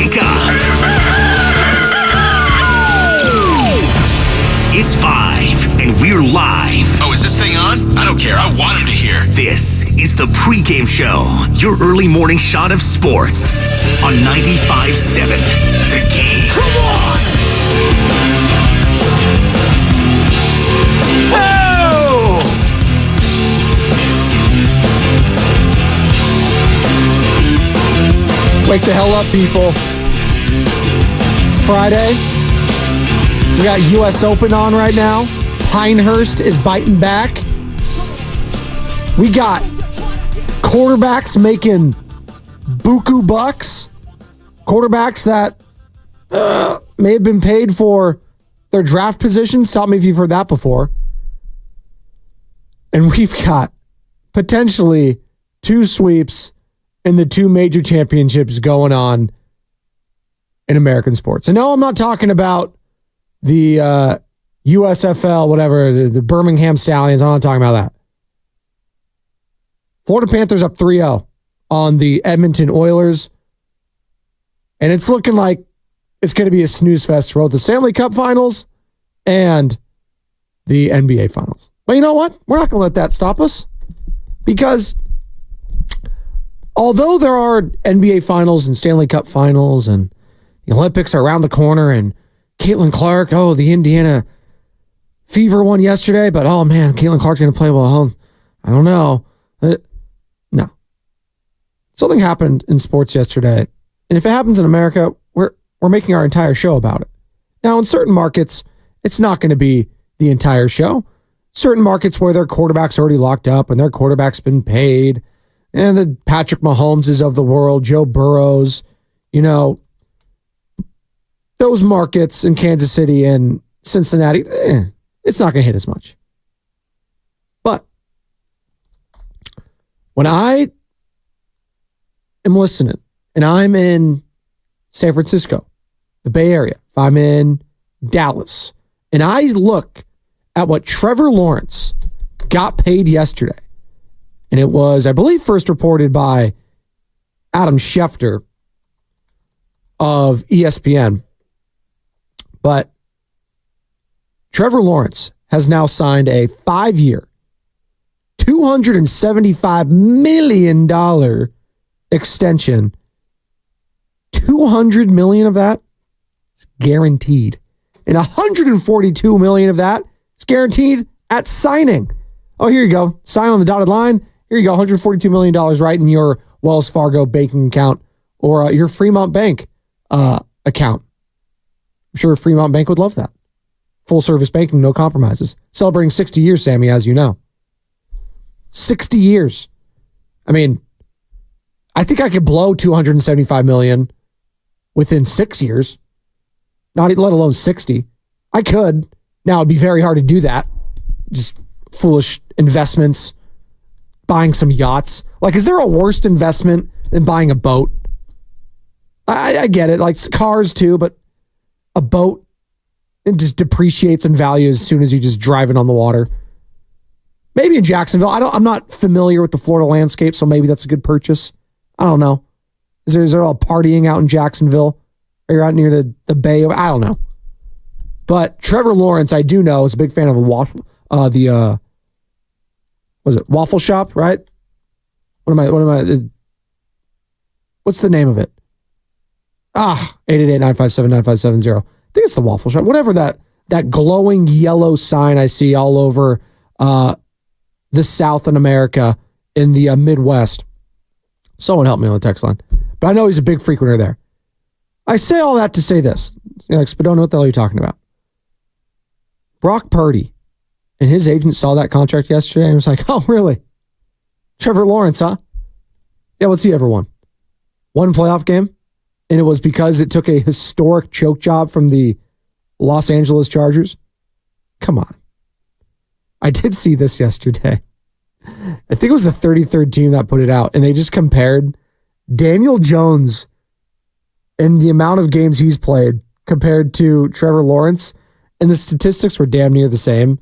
wake up. It's 5, and we're live. Oh, is this thing on? I don't care. I want him to hear. This is the Pregame Show, your early morning shot of sports on 95.7 The Game. Come on! Oh! Wake the hell up, people. It's Friday. We got U.S. Open on right now. Pinehurst is biting back. We got quarterbacks making buku bucks. Quarterbacks that may have been paid for their draft positions. Tell me if you've heard that before. And we've got potentially 2 sweeps in the 2 major championships going on in American sports. And no, I'm not talking about the USFL, whatever, the Birmingham Stallions. I'm not talking about that. Florida Panthers up 3-0 on the Edmonton Oilers. And it's looking like it's going to be a snooze fest for both the Stanley Cup Finals and the NBA Finals. But you know what? We're not going to let that stop us, because although there are NBA Finals and Stanley Cup Finals and the Olympics are around the corner, and Caitlin Clark, the Indiana Fever won yesterday, but oh man, Caitlin Clark's going to play well. I don't know. No. Something happened in sports yesterday, and if it happens in America, we're making our entire show about it. Now, in certain markets, it's not going to be the entire show. Certain markets where their quarterback's already locked up and their quarterback's been paid, and the Patrick Mahomeses of the world, Joe Burrows, those markets in Kansas City and Cincinnati, it's not going to hit as much. But when I am listening and I'm in San Francisco, the Bay Area, if I'm in Dallas, and I look at what Trevor Lawrence got paid yesterday, and it was, I believe, first reported by Adam Schefter of ESPN, but Trevor Lawrence has now signed a 5-year, $275 million extension. $200 million of that is guaranteed, and $142 million of that is guaranteed at signing. Oh, here you go. Sign on the dotted line. Here you go. $142 million right in your Wells Fargo banking account or your Fremont Bank account. I'm sure Fremont Bank would love that. Full service banking, no compromises. Celebrating 60 years, Sammy, as you know. 60 years. I mean, I think I could blow $275 million within 6 years. Not let alone 60. I could. Now it'd be very hard to do that. Just foolish investments, buying some yachts. Like, is there a worse investment than buying a boat? I get it. Like cars too, but a boat, it just depreciates in value as soon as you just drive it on the water. Maybe in Jacksonville. I'm not familiar with the Florida landscape, so maybe that's a good purchase. I don't know. Is there all partying out in Jacksonville? Or you're out near the bay? I don't know. But Trevor Lawrence, I do know, is a big fan of Waffle Shop, right? What's the name of it? 888-957-9570. I think it's the Waffle Shop. Whatever that glowing yellow sign I see all over the South in America in the Midwest. Someone help me on the text line. But I know he's a big frequenter there. I say all that to say this. Like, Spadoni, what the hell are you talking about? Brock Purdy and his agent saw that contract yesterday and was like, oh, really? Trevor Lawrence, huh? Yeah, what's he ever won? One playoff game? And it was because it took a historic choke job from the Los Angeles Chargers? Come on. I did see this yesterday. I think it was the 33rd team that put it out, and they just compared Daniel Jones and the amount of games he's played compared to Trevor Lawrence, and the statistics were damn near the same.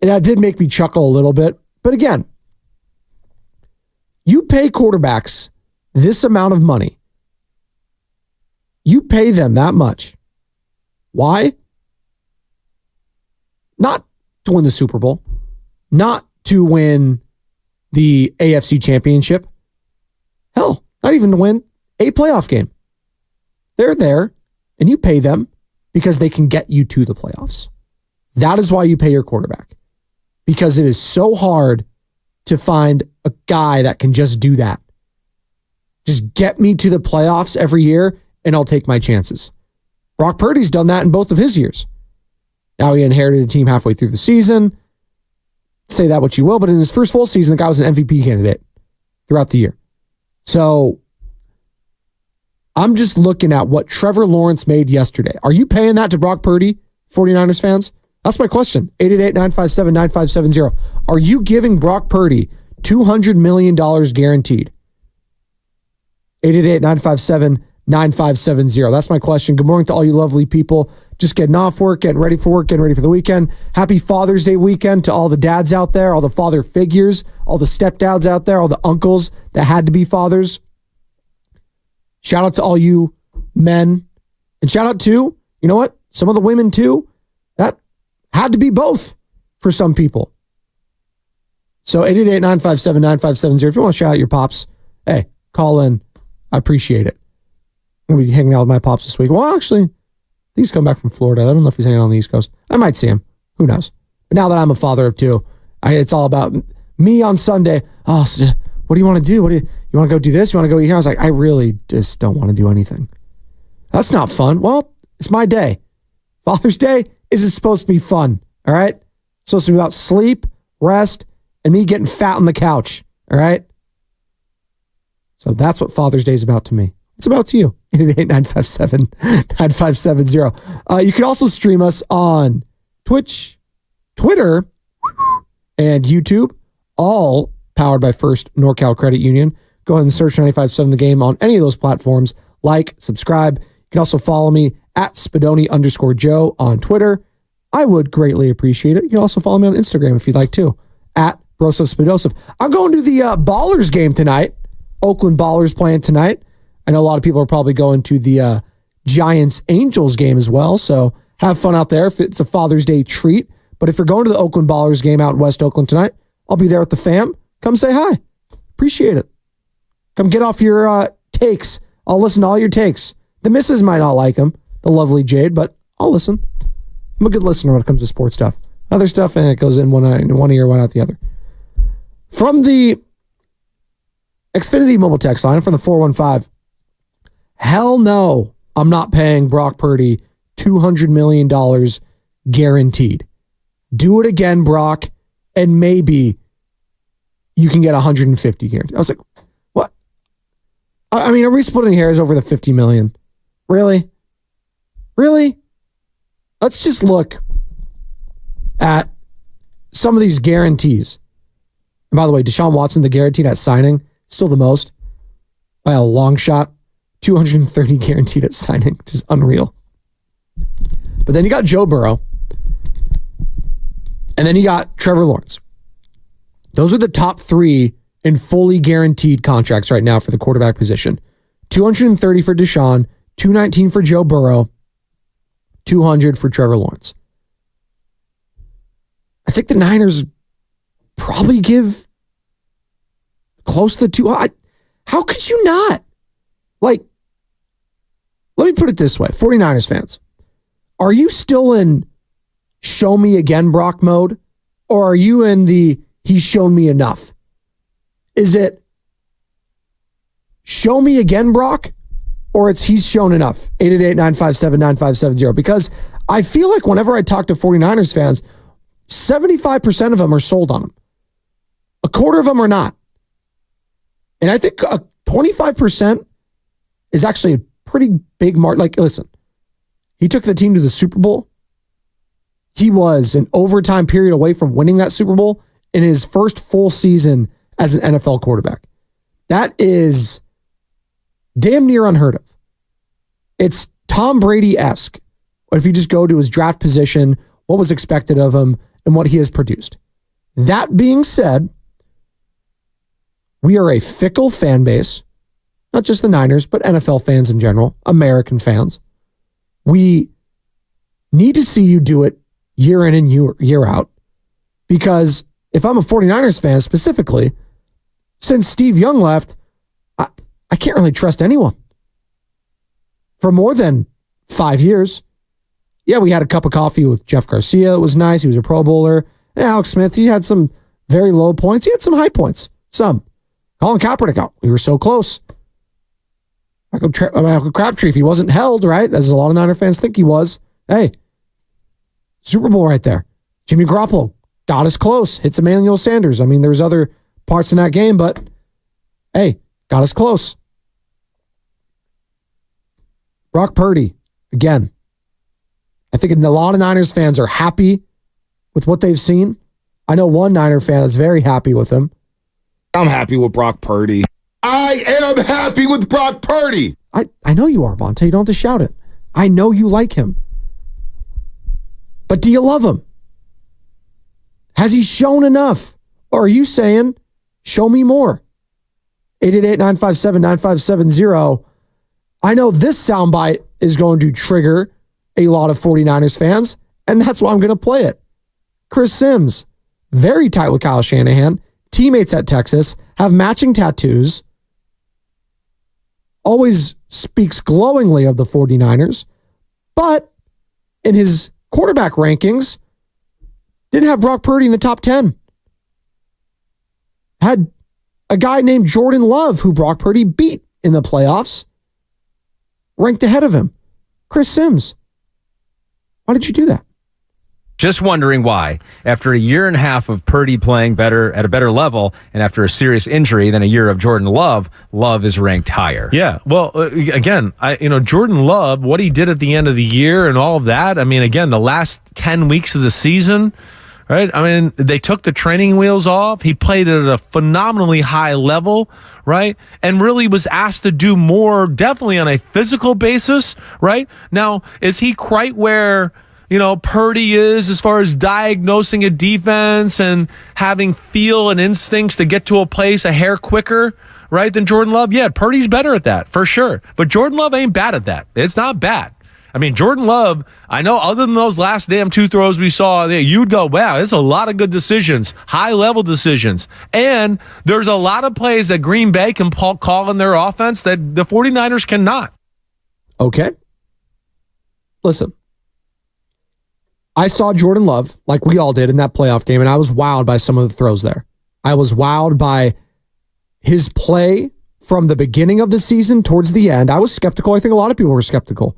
And that did make me chuckle a little bit. But again, you pay quarterbacks this amount of money, You pay them that much. Why? Not to win the Super Bowl, not to win the AFC Championship. Hell, not even to win a playoff game. They're there, and you pay them because they can get you to the playoffs. That is why you pay your quarterback, because it is so hard to find a guy that can just do that. Just get me to the playoffs every year, and I'll take my chances. Brock Purdy's done that in both of his years. Now he inherited a team halfway through the season. Say that what you will, but in his first full season, the guy was an MVP candidate throughout the year. So I'm just looking at what Trevor Lawrence made yesterday. Are you paying that to Brock Purdy, 49ers fans? That's my question. 888-957-9570. Are you giving Brock Purdy $200 million guaranteed? 888-957-9570. That's my question. Good morning to all you lovely people. Just getting off work, getting ready for work, getting ready for the weekend. Happy Father's Day weekend to all the dads out there, all the father figures, all the stepdads out there, all the uncles that had to be fathers. Shout out to all you men. And shout out to, you know what? Some of the women too. That had to be both for some people. So 888-957-9570. If you want to shout out your pops, hey, call in. I appreciate it. I'm going to be hanging out with my pops this week. Well, actually, he's come back from Florida. I don't know if he's hanging out on the East Coast. I might see him. Who knows? But now that I'm a father of two, it's all about me on Sunday. Oh, what do you want to do? You want to go do this? You want to go eat here? I was like, I really just don't want to do anything. That's not fun. Well, it's my day. Father's Day isn't supposed to be fun. All right? It's supposed to be about sleep, rest, and me getting fat on the couch. All right? So that's what Father's Day is about to me. It's about to you. 888-957-9570. You can also stream us on Twitch, Twitter, and YouTube, all powered by First NorCal Credit Union. Go ahead and search 95.7 The Game on any of those platforms. Like, subscribe. You can also follow me at Spadoni_Joe on Twitter. I would greatly appreciate it. You can also follow me on Instagram if you'd like to, at Broseph Spadoseph. I'm going to the Ballers game tonight. Oakland Ballers playing tonight. I know a lot of people are probably going to the Giants-Angels game as well, so have fun out there if it's a Father's Day treat. But if you're going to the Oakland Ballers game out in West Oakland tonight, I'll be there with the fam. Come say hi. Appreciate it. Come get off your takes. I'll listen to all your takes. The missus might not like them, the lovely Jade, but I'll listen. I'm a good listener when it comes to sports stuff. Other stuff, and it goes in one ear, one out the other. From the Xfinity mobile text line, from the 415, hell no, I'm not paying Brock Purdy $200 million guaranteed. Do it again, Brock, and maybe you can get 150 guaranteed. I was like, what? I mean, are we splitting hairs over the 50 million? Really? Really? Let's just look at some of these guarantees. And by the way, Deshaun Watson, the guaranteed at signing, still the most by a long shot. 230 guaranteed at signing, which is unreal. But then you got Joe Burrow. And then you got Trevor Lawrence. Those are the top three in fully guaranteed contracts right now for the quarterback position. 230 for Deshaun, 219 for Joe Burrow, 200 for Trevor Lawrence. I think the Niners probably give close to two. How could you not? Like, let me put it this way. 49ers fans, are you still in show me again Brock mode? Or are you in the he's shown me enough? Is it show me again Brock? Or it's he's shown enough? 888-957-9570. Because I feel like whenever I talk to 49ers fans, 75% of them are sold on him. A quarter of them are not. And I think 25% is actually a pretty big mark. Like, listen, he took the team to the Super Bowl. He was an overtime period away from winning that Super Bowl in his first full season as an NFL quarterback. That is damn near unheard of. It's Tom Brady-esque. If you just go to his draft position, what was expected of him, and what he has produced. That being said, we are a fickle fan base. not just the Niners, but NFL fans in general, American fans. We need to see you do it year in and year out. Because if I'm a 49ers fan specifically, since Steve Young left, I can't really trust anyone. For more than 5 years. Yeah, we had a cup of coffee with Jeff Garcia. It was nice. He was a Pro Bowler. And Alex Smith, he had some very low points. He had some high points. Some. Colin Kaepernick, we were so close. Michael Crabtree, if he wasn't held, right, as a lot of Niner fans think he was, hey, Super Bowl right there. Jimmy Garoppolo got us close. Hits Emmanuel Sanders. I mean, there's other parts in that game, but hey, got us close. Brock Purdy, again, I think a lot of Niners fans are happy with what they've seen. I know one Niner fan that's very happy with him. I'm happy with Brock Purdy. I am happy with Brock Purdy. I know you are, Bonte. You don't have to shout it. I know you like him. But do you love him? Has he shown enough? Or are you saying, show me more? 888-957-9570. I know this soundbite is going to trigger a lot of 49ers fans, and that's why I'm going to play it. Chris Sims, very tight with Kyle Shanahan, teammates at Texas, have matching tattoos, always speaks glowingly of the 49ers, but in his quarterback rankings, didn't have Brock Purdy in the top 10. Had a guy named Jordan Love, who Brock Purdy beat in the playoffs, ranked ahead of him. Chris Sims, why did you do that? Just wondering why, after a year and a half of Purdy playing better at a better level, and after a serious injury than a year of Jordan Love, Love is ranked higher. Yeah, well, again, Jordan Love, what he did at the end of the year and all of that. I mean, again, the last 10 weeks of the season, right? I mean, they took the training wheels off. He played at a phenomenally high level, right? And really was asked to do more, definitely on a physical basis, right? Now, is he quite where Purdy is as far as diagnosing a defense and having feel and instincts to get to a place a hair quicker, right, than Jordan Love? Yeah, Purdy's better at that, for sure. But Jordan Love ain't bad at that. It's not bad. I mean, Jordan Love, I know other than those last damn 2 throws we saw, you'd go, wow, there's a lot of good decisions, high-level decisions. And there's a lot of plays that Green Bay can call in their offense that the 49ers cannot. Okay. Listen. I saw Jordan Love, like we all did in that playoff game, and I was wowed by some of the throws there. I was wowed by his play from the beginning of the season towards the end. I was skeptical. I think a lot of people were skeptical.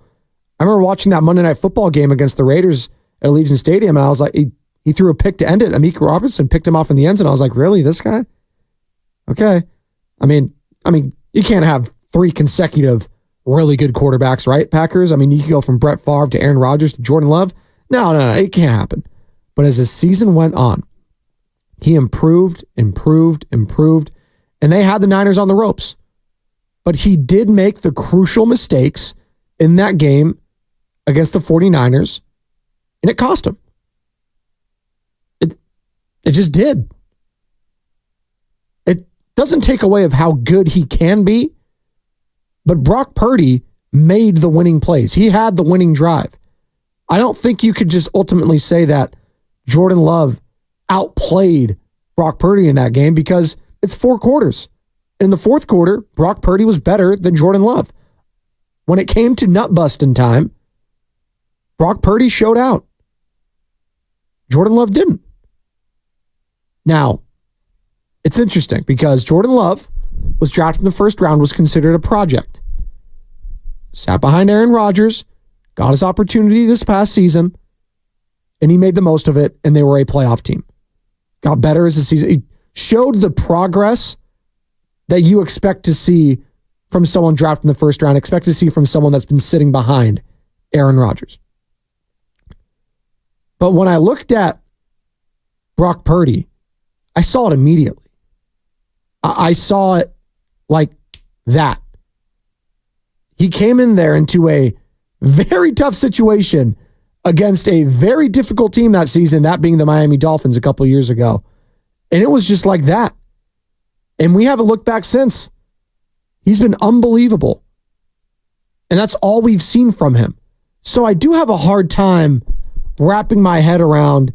I remember watching that Monday Night Football game against the Raiders at Allegiant Stadium, and I was like, he threw a pick to end it. Amik Robertson picked him off in the end zone. I was like, really, this guy? Okay. I mean, you can't have 3 consecutive really good quarterbacks, right, Packers? I mean, you can go from Brett Favre to Aaron Rodgers to Jordan Love. No, it can't happen. But as the season went on, he improved, and they had the Niners on the ropes. But he did make the crucial mistakes in that game against the 49ers, and it cost him. It just did. It doesn't take away of how good he can be, but Brock Purdy made the winning plays. He had the winning drive. I don't think you could just ultimately say that Jordan Love outplayed Brock Purdy in that game because it's 4 quarters. In the 4th quarter, Brock Purdy was better than Jordan Love. When it came to nut busting time, Brock Purdy showed out. Jordan Love didn't. Now, it's interesting because Jordan Love was drafted in the 1st round, was considered a project. Sat behind Aaron Rodgers, got his opportunity this past season, and he made the most of it, and they were a playoff team. Got better as the season. He showed the progress that you expect to see from someone drafted in the 1st round, expect to see from someone that's been sitting behind Aaron Rodgers. But when I looked at Brock Purdy, I saw it immediately. I saw it like that. He came in there into a very tough situation against a very difficult team that season, that being the Miami Dolphins a couple years ago. And it was just like that. And we haven't looked back since. He's been unbelievable. And that's all we've seen from him. So I do have a hard time wrapping my head around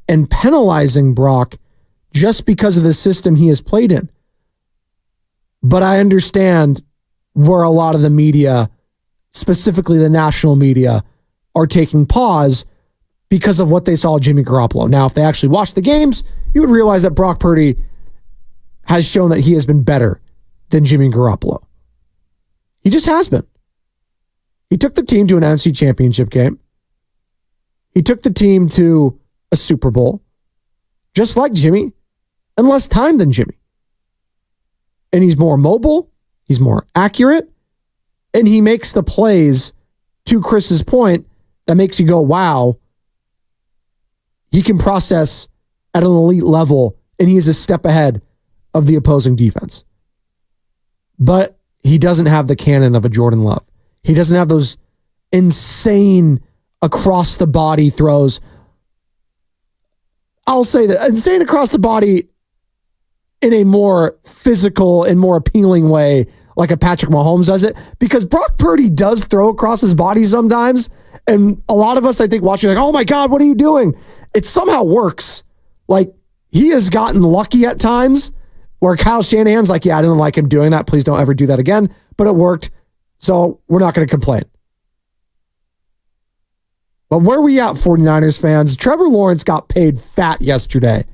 and penalizing Brock just because of the system he has played in. But I understand where a lot of the media, specifically the national media, are taking pause because of what they saw Jimmy Garoppolo. Now, if they actually watched the games, you would realize that Brock Purdy has shown that he has been better than Jimmy Garoppolo. He just has been. He took the team to an NFC Championship game. He took the team to a Super Bowl, just like Jimmy, and less time than Jimmy. And he's more mobile, he's more accurate, and he makes the plays, to Chris's point, that makes you go, wow, he can process at an elite level, and he is a step ahead of the opposing defense. But he doesn't have the cannon of a Jordan Love. He doesn't have those insane across the body throws. I'll say that insane across the body in a more physical and more appealing way, like a Patrick Mahomes does it, because Brock Purdy does throw across his body sometimes. And a lot of us, I think, watching like, oh my God, what are you doing? It somehow works. Like, he has gotten lucky at times where Kyle Shanahan's like, yeah, I didn't like him doing that. Please don't ever do that again. But it worked. So we're not going to complain. But where are we at, 49ers fans? Trevor Lawrence got paid fat yesterday.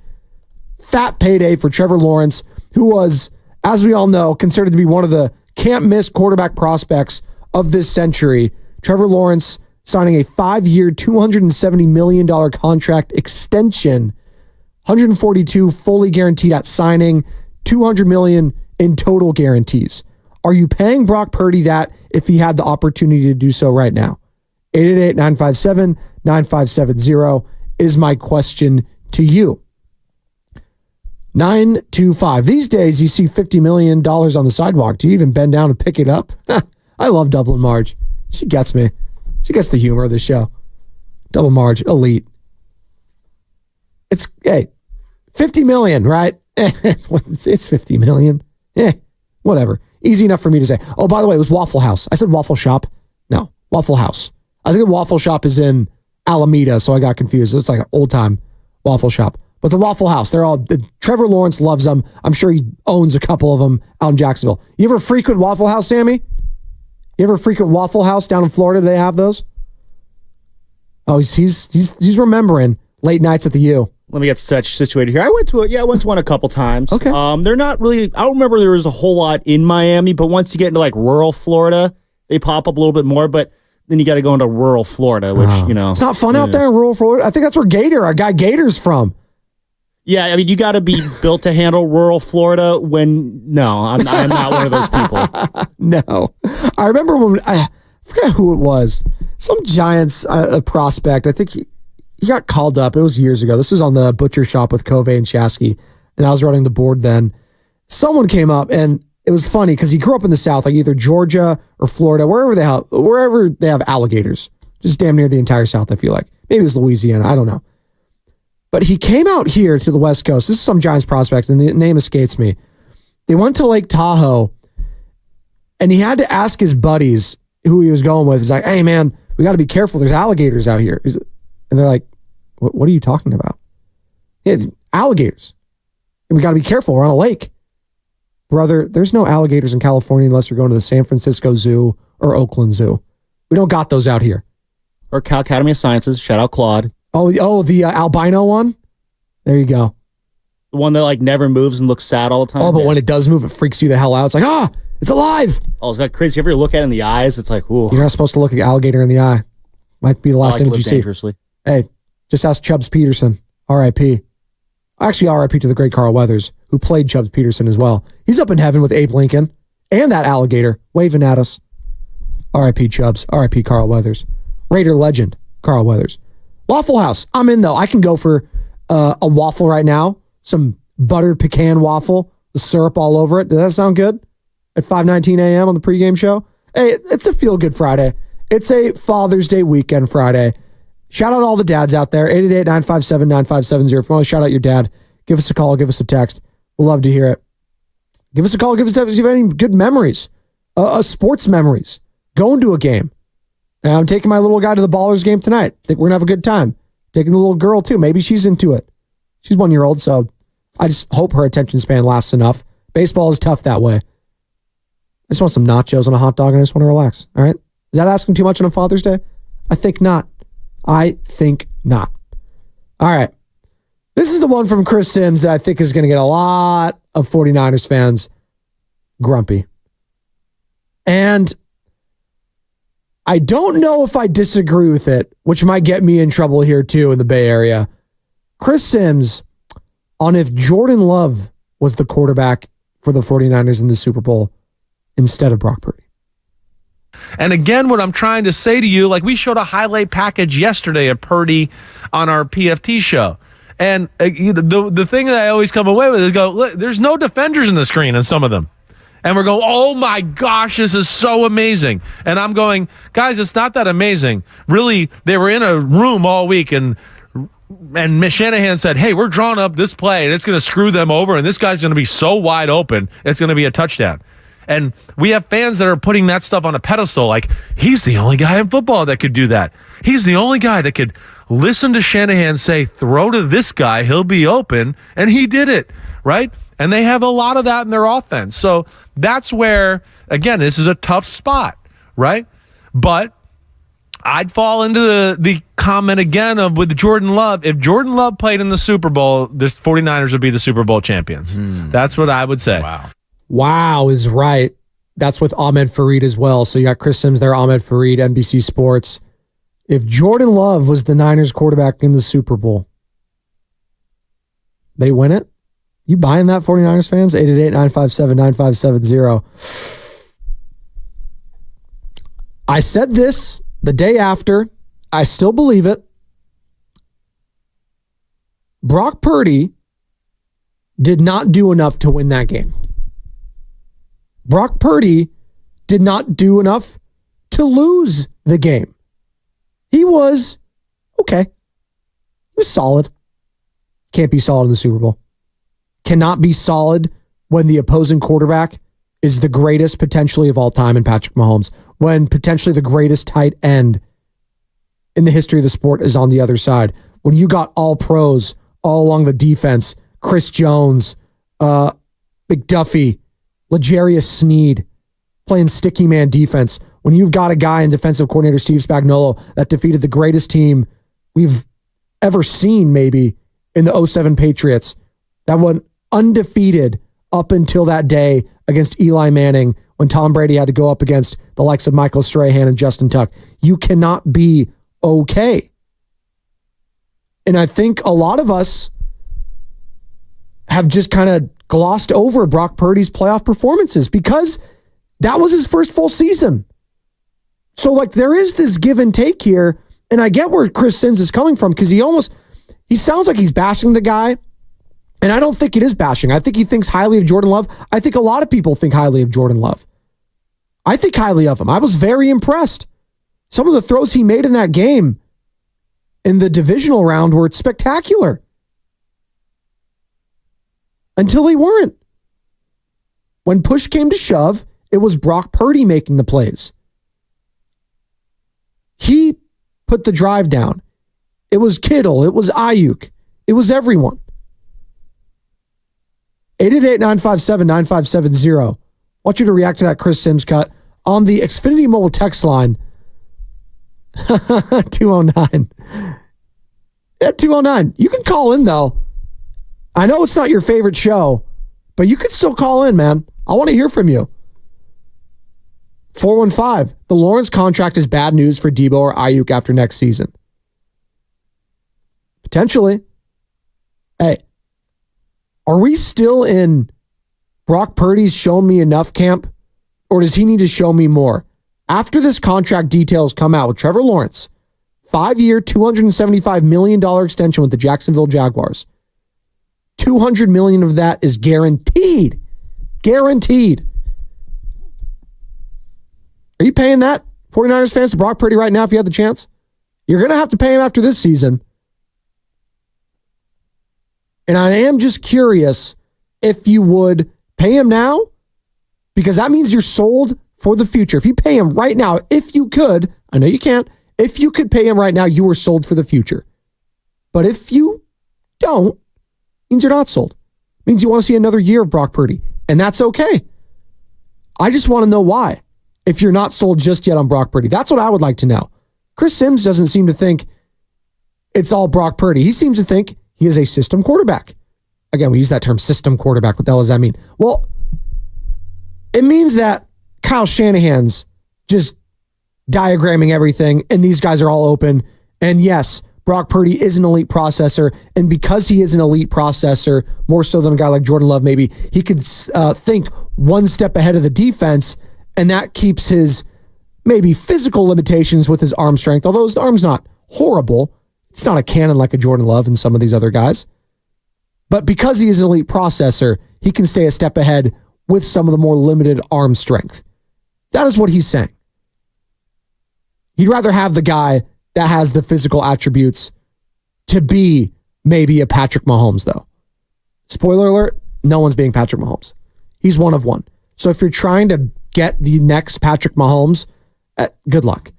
Fat payday for Trevor Lawrence, who was, as we all know, considered to be one of the can't-miss quarterback prospects of this century. Trevor Lawrence signing a 5-year, $270 million contract extension, 142 fully guaranteed at signing, $200 million in total guarantees. Are you paying Brock Purdy that if he had the opportunity to do so right now? 888-957-9570 is my question to you. 925. These days, you see $50 million on the sidewalk. Do you even bend down to pick it up? I love Dublin Marge. She gets me. She gets the humor of the show. Double Marge, elite. It's, hey, 50 million, right? It's 50 million. Whatever. Easy enough for me to say. Oh, by the way, it was Waffle House. I said Waffle Shop. No, Waffle House. I think the Waffle Shop is in Alameda, so I got confused. It's like an old-time Waffle Shop. But the Waffle House, they're all, Trevor Lawrence loves them. I'm sure he owns a couple of them out in Jacksonville. You ever frequent Waffle House, Sammy? You ever frequent Waffle House down in Florida? Do they have those? Oh, he's remembering late nights at the U. Let me get situated here. I went to one a couple times. Okay. They're not really, I don't remember there was a whole lot in Miami, but once you get into like rural Florida, they pop up a little bit more, but then you got to go into rural Florida, which, It's not fun out there in rural Florida. I think that's where our guy Gator's from. Yeah, I mean, you got to be built to handle rural Florida I'm not one of those people. No. I remember when, I forget who it was, some Giants prospect, I think he got called up. It was years ago. This was on the butcher shop with Covey and Chasky, and I was running the board then. Someone came up, and it was funny because he grew up in the South, like either Georgia or Florida, wherever they have alligators. Just damn near the entire South, I feel like. Maybe it was Louisiana. I don't know. But he came out here to the West Coast. This is some Giants prospect, and the name escapes me. They went to Lake Tahoe, and he had to ask his buddies who he was going with. He's like, hey, man, we got to be careful. There's alligators out here. And they're like, what are you talking about? Yeah, it's alligators. And we got to be careful. We're on a lake. Brother, there's no alligators in California unless you're going to the San Francisco Zoo or Oakland Zoo. We don't got those out here. Or Cal Academy of Sciences. Shout out Claude. Oh, the albino one? There you go. The one that like never moves and looks sad all the time. Oh, but when it does move, it freaks you the hell out. It's like, it's alive. Oh, it's got crazy. If you ever look at it in the eyes, it's like, ooh. You're not supposed to look at alligator in the eye. Might be the last thing that you see. Dangerously. Hey, just ask Chubbs Peterson. R.I.P. Actually, R.I.P. to the great Carl Weathers, who played Chubbs Peterson as well. He's up in heaven with Abe Lincoln and that alligator waving at us. R.I.P. Chubbs. R.I.P. Carl Weathers. Raider legend, Carl Weathers. Waffle House. I'm in, though. I can go for a waffle right now. Some buttered pecan waffle with syrup all over it. Does that sound good? At 5:19 a.m. on the pregame show? Hey, it's a feel-good Friday. It's a Father's Day weekend Friday. Shout out all the dads out there. 888-957-9570. If you want to shout out your dad, give us a call, give us a text. We'll love to hear it. Give us a call, give us a text if you have any good memories sports memories, going to a game. And I'm taking my little guy to the Ballers game tonight. Think we're going to have a good time. Taking the little girl too. Maybe she's into it. She's 1 year old, so I just hope her attention span lasts enough. Baseball is tough that way. I just want some nachos and a hot dog and I just want to relax. All right. Is that asking too much on a Father's Day? I think not. All right. This is the one from Chris Sims that I think is going to get a lot of 49ers fans grumpy. And I don't know if I disagree with it, which might get me in trouble here too in the Bay Area. Chris Sims on if Jordan Love was the quarterback for the 49ers in the Super Bowl instead of Brock Purdy. And again, what I'm trying to say to you, like we showed a highlight package yesterday of Purdy on our PFT show. And the thing that I always come away with is go, look, there's no defenders in the screen in some of them. And we're going, oh my gosh, this is so amazing. And I'm going, guys, it's not that amazing. Really, they were in a room all week and Shanahan said, hey, we're drawing up this play and it's going to screw them over and this guy's going to be so wide open, it's going to be a touchdown. And we have fans that are putting that stuff on a pedestal like, he's the only guy in football that could do that. He's the only guy that could listen to Shanahan say, throw to this guy, he'll be open, and he did it, right? And they have a lot of that in their offense. So that's where, again, this is a tough spot, right? But I'd fall into the comment again of with Jordan Love. If Jordan Love played in the Super Bowl, the 49ers would be the Super Bowl champions. That's what I would say. Wow is right. That's with Ahmed Fareed as well. So you got Chris Sims there, Ahmed Fareed, NBC Sports. If Jordan Love was the Niners quarterback in the Super Bowl, they win it? You buying that, 49ers fans? 888-957-9570. I said this the day after. I still believe it. Brock Purdy did not do enough to win that game. Brock Purdy did not do enough to lose the game. He was okay. He was solid. Can't be solid in the Super Bowl. Cannot be solid when the opposing quarterback is the greatest potentially of all time in Patrick Mahomes. When potentially the greatest tight end in the history of the sport is on the other side. When you got all pros all along the defense, Chris Jones, McDuffie, L'Jarius Sneed playing sticky man defense. When you've got a guy in defensive coordinator Steve Spagnuolo that defeated the greatest team we've ever seen maybe in the 07 Patriots that went undefeated up until that day against Eli Manning when Tom Brady had to go up against the likes of Michael Strahan and Justin Tuck. You cannot be okay. And I think a lot of us have just kind of glossed over Brock Purdy's playoff performances because that was his first full season. So like there is this give and take here. And I get where Chris Sims is coming from because he sounds like he's bashing the guy. And I don't think it is bashing. I think he thinks highly of Jordan Love. I think a lot of people think highly of Jordan Love. I think highly of him. I was very impressed. Some of the throws he made in that game in the divisional round were spectacular. Until they weren't. When push came to shove, it was Brock Purdy making the plays. He put the drive down. It was Kittle. It was Ayuk. It was everyone. 888-957-9570. I want you to react to that Chris Sims cut on the Xfinity Mobile text line. 209. Yeah, 209. You can call in, though. I know it's not your favorite show, but you can still call in, man. I want to hear from you. 415. The Lawrence contract is bad news for Debo or Ayuk after next season. Potentially. Hey, are we still in Brock Purdy's shown me enough camp, or does he need to show me more? After this contract details come out with Trevor Lawrence, 5-year, $275 million extension with the Jacksonville Jaguars. $200 million of that is guaranteed. Guaranteed. Are you paying that, 49ers fans, to Brock Purdy right now if you had the chance? You're going to have to pay him after this season. And I am just curious if you would pay him now, because that means you're sold for the future, if you pay him right now, if you could, I know you can't, if you could pay him right now, you are sold for the future. But if you don't, means you're not sold. Means you want to see another year of Brock Purdy, and that's okay. I just want to know why, if you're not sold just yet on Brock Purdy. That's what I would like to know. Chris Sims doesn't seem to think it's all Brock Purdy. He seems to think he is a system quarterback. Again, we use that term system quarterback. What the hell does that mean? Well, it means that Kyle Shanahan's just diagramming everything, and these guys are all open. And yes, Brock Purdy is an elite processor, and because he is an elite processor, more so than a guy like Jordan Love, maybe he could think one step ahead of the defense, and that keeps his maybe physical limitations with his arm strength, although his arm's not horrible. It's not a cannon like a Jordan Love and some of these other guys. But because he is an elite processor, he can stay a step ahead with some of the more limited arm strength. That is what he's saying. He'd rather have the guy that has the physical attributes to be maybe a Patrick Mahomes, though. Spoiler alert, no one's being Patrick Mahomes. He's one of one. So if you're trying to get the next Patrick Mahomes, good luck.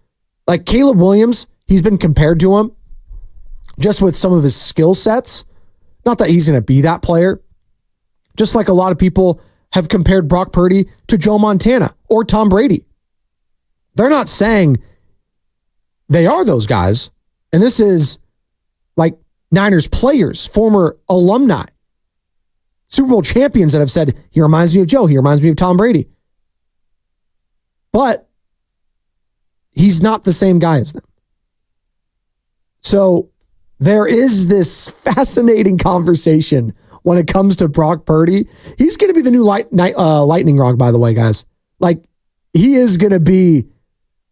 Like Caleb Williams, he's been compared to him just with some of his skill sets. Not that he's going to be that player. Just like a lot of people have compared Brock Purdy to Joe Montana or Tom Brady. They're not saying they are those guys. And this is like Niners players, former alumni, Super Bowl champions that have said, he reminds me of Joe. He reminds me of Tom Brady. But he's not the same guy as them. So there is this fascinating conversation when it comes to Brock Purdy. He's going to be the new lightning rod, by the way, guys. Like, he is going to be,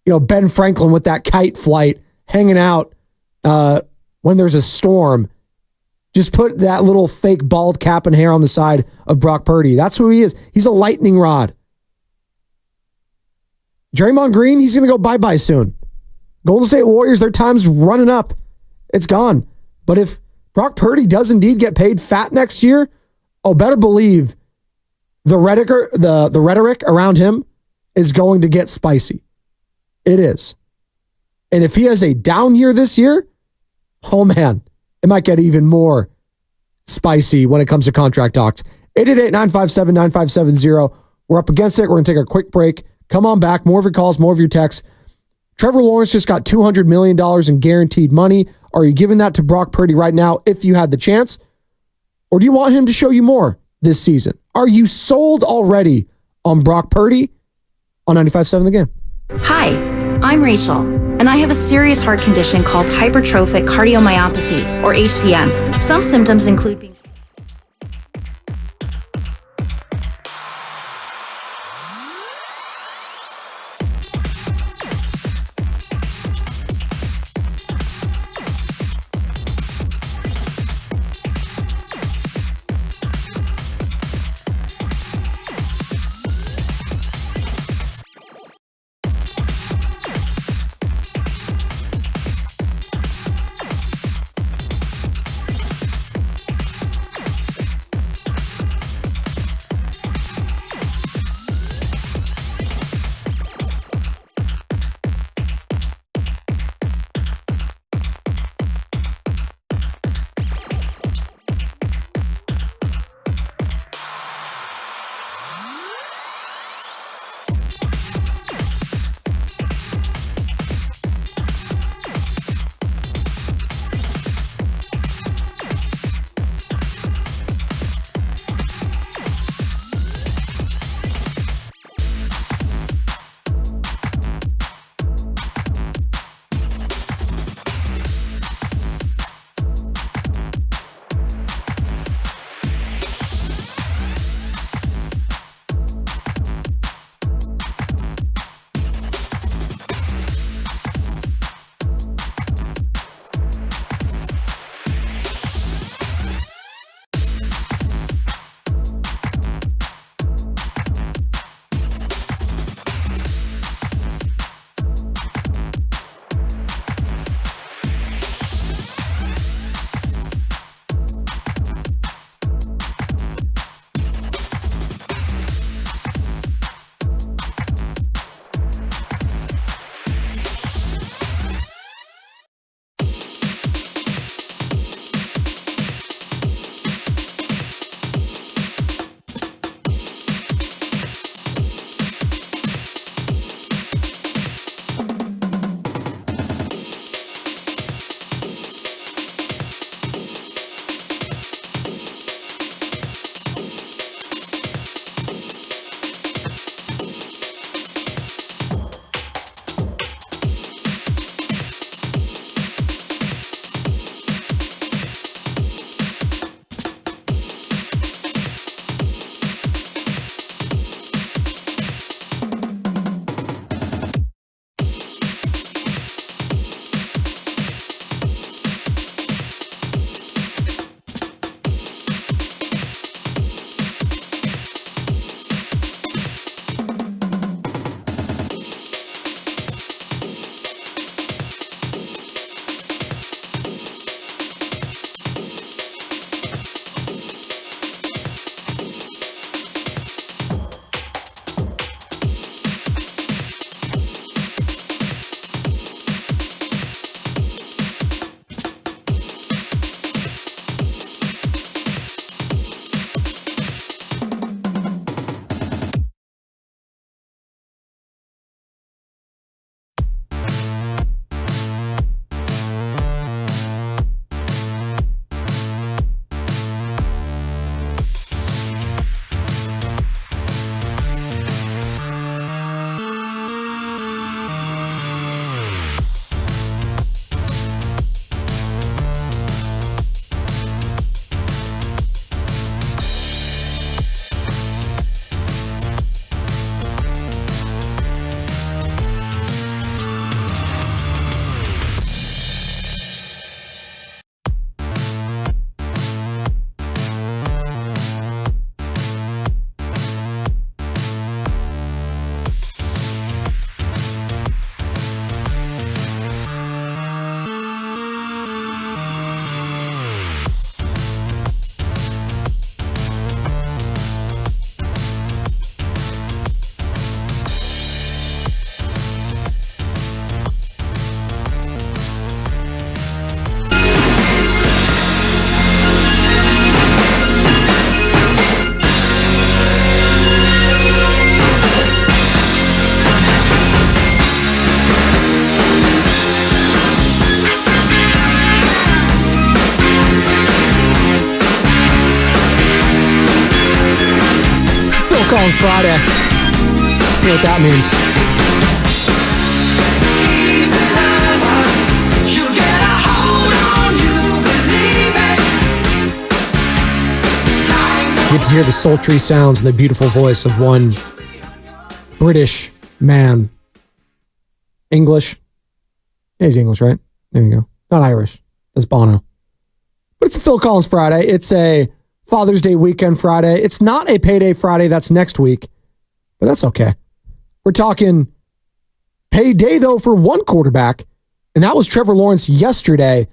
Ben Franklin with that kite flight, hanging out when there's a storm. Just put that little fake bald cap and hair on the side of Brock Purdy. That's who he is. He's a lightning rod. Draymond Green, he's going to go bye-bye soon. Golden State Warriors, their time's running up. It's gone. But if Brock Purdy does indeed get paid fat next year, better believe the rhetoric around him is going to get spicy. It is. And if he has a down year this year, oh man, it might get even more spicy when it comes to contract talks. 888-957-9570. We're up against it. We're going to take a quick break. Come on back. More of your calls, more of your texts. Trevor Lawrence just got $200 million in guaranteed money. Are you giving that to Brock Purdy right now if you had the chance? Or do you want him to show you more this season? Are you sold already on Brock Purdy on 95.7 The Game? Hi, I'm Rachel, and I have a serious heart condition called hypertrophic cardiomyopathy, or HCM. Some symptoms include being... Collins Friday. You know what that means. You get to hear the sultry sounds and the beautiful voice of one British man. English. Yeah, he's English, right? There you go. Not Irish. That's Bono. But it's a Phil Collins Friday. It's a Father's Day weekend Friday. It's not a payday Friday. That's next week. But that's okay. We're talking payday, though, for one quarterback. And that was Trevor Lawrence yesterday.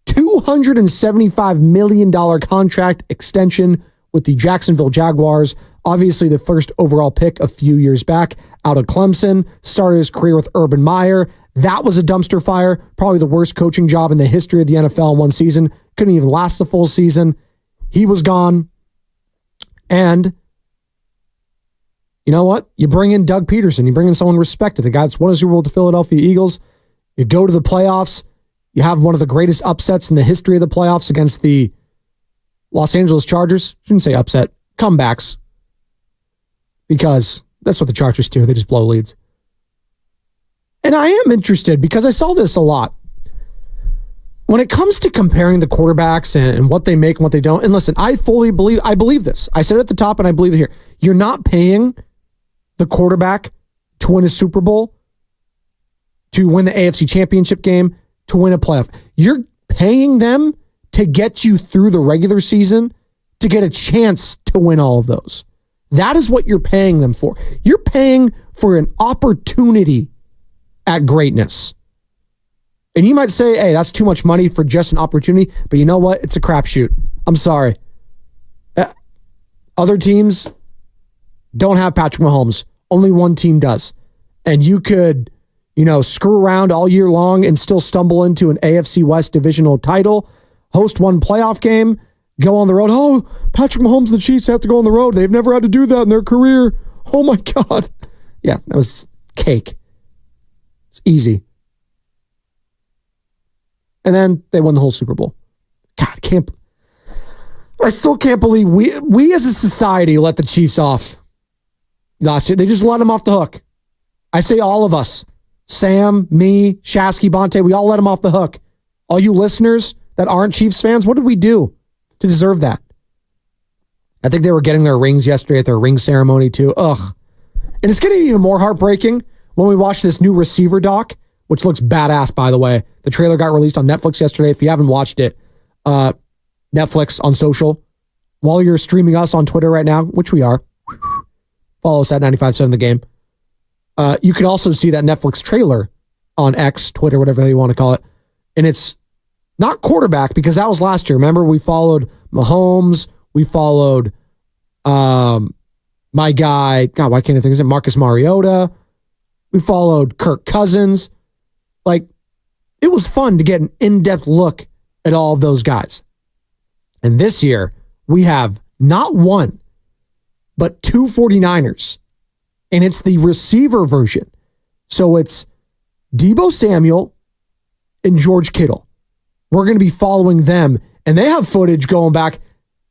$275 million contract extension with the Jacksonville Jaguars. Obviously, the first overall pick a few years back out of Clemson. Started his career with Urban Meyer. That was a dumpster fire. Probably the worst coaching job in the history of the NFL in one season. Couldn't even last the full season. He was gone. And you know what? You bring in Doug Peterson. You bring in someone respected. A guy that's won a Super Bowl with the Philadelphia Eagles. You go to the playoffs. You have one of the greatest upsets in the history of the playoffs against the Los Angeles Chargers. Shouldn't say upset. Comebacks. Because that's what the Chargers do. They just blow leads. And I am interested because I saw this a lot. When it comes to comparing the quarterbacks and what they make and what they don't, and listen, I believe this. I said it at the top and I believe it here. You're not paying the quarterback to win a Super Bowl, to win the AFC Championship game, to win a playoff. You're paying them to get you through the regular season to get a chance to win all of those. That is what you're paying them for. You're paying for an opportunity at greatness. And you might say, hey, that's too much money for just an opportunity. But you know what? It's a crapshoot. I'm sorry. Other teams don't have Patrick Mahomes. Only one team does. And you could, screw around all year long and still stumble into an AFC West divisional title, host one playoff game, go on the road. Oh, Patrick Mahomes and the Chiefs have to go on the road. They've never had to do that in their career. Oh my God. Yeah, that was cake. It's easy. And then they won the whole Super Bowl. God, I still can't believe we as a society let the Chiefs off last year. They just let them off the hook. I say all of us. Sam, me, Shasky, Bonte, we all let them off the hook. All you listeners that aren't Chiefs fans, what did we do to deserve that? I think they were getting their rings yesterday at their ring ceremony too. Ugh. And it's getting even more heartbreaking when we watch this new receiver doc, which looks badass, by the way. The trailer got released on Netflix yesterday. If you haven't watched it, Netflix on social, while you're streaming us on Twitter right now, which we are, follow us at 95.7 The Game. You can also see that Netflix trailer on X, Twitter, whatever you want to call it. And it's not quarterback because that was last year. Remember, we followed Mahomes. We followed my guy. God, why can't I think of it? Marcus Mariota. We followed Kirk Cousins. Like, it was fun to get an in-depth look at all of those guys. And this year, we have not one, but two 49ers. And it's the receiver version. So it's Deebo Samuel and George Kittle. We're going to be following them. And they have footage going back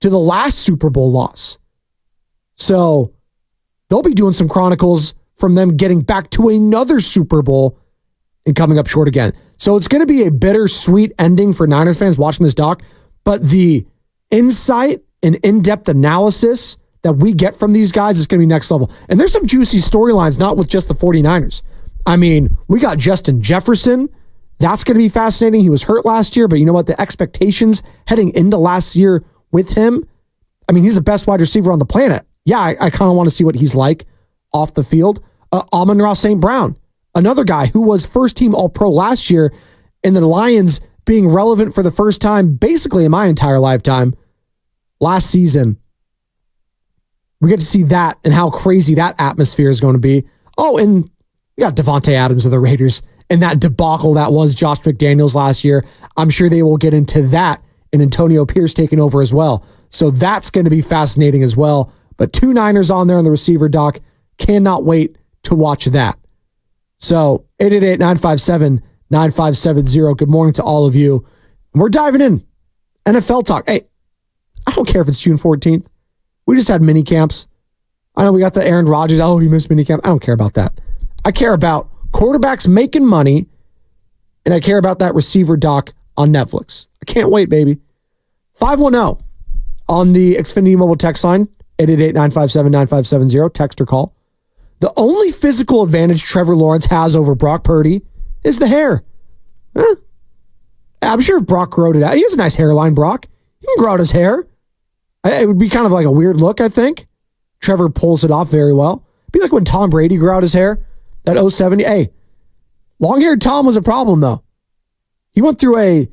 to the last Super Bowl loss. So they'll be doing some chronicles from them getting back to another Super Bowl and coming up short again. So it's going to be a bittersweet ending for Niners fans watching this doc. But the insight and in-depth analysis that we get from these guys is going to be next level. And there's some juicy storylines, not with just the 49ers. I mean, we got Justin Jefferson. That's going to be fascinating. He was hurt last year, but you know what? The expectations heading into last year with him, I mean, he's the best wide receiver on the planet. Yeah, I kind of want to see what he's like off the field. Amon-Ra St. Brown, another guy who was first-team All-Pro last year, and the Lions being relevant for the first time basically in my entire lifetime last season. We get to see that and how crazy that atmosphere is going to be. Oh, and we got Devontae Adams of the Raiders and that debacle that was Josh McDaniels last year. I'm sure they will get into that and Antonio Pierce taking over as well. So that's going to be fascinating as well. But two Niners on there on the receiver doc. Cannot wait to watch that. So 888-957-9570. Good morning to all of you. And we're diving in. NFL talk. Hey, I don't care if it's June 14th. We just had mini camps. I know we got the Aaron Rodgers. Oh, he missed mini camp. I don't care about that. I care about quarterbacks making money, and I care about that receiver doc on Netflix. I can't wait, baby. 510 on the Xfinity Mobile text line, 888-957-9570, text or call. The only physical advantage Trevor Lawrence has over Brock Purdy is the hair. I'm sure if Brock growed it out, he has a nice hairline, Brock. He can grow out his hair. It would be kind of like a weird look, I think. Trevor pulls it off very well. It'd be like when Tom Brady grew out his hair, that 070. Hey, long-haired Tom was a problem, though. He went through a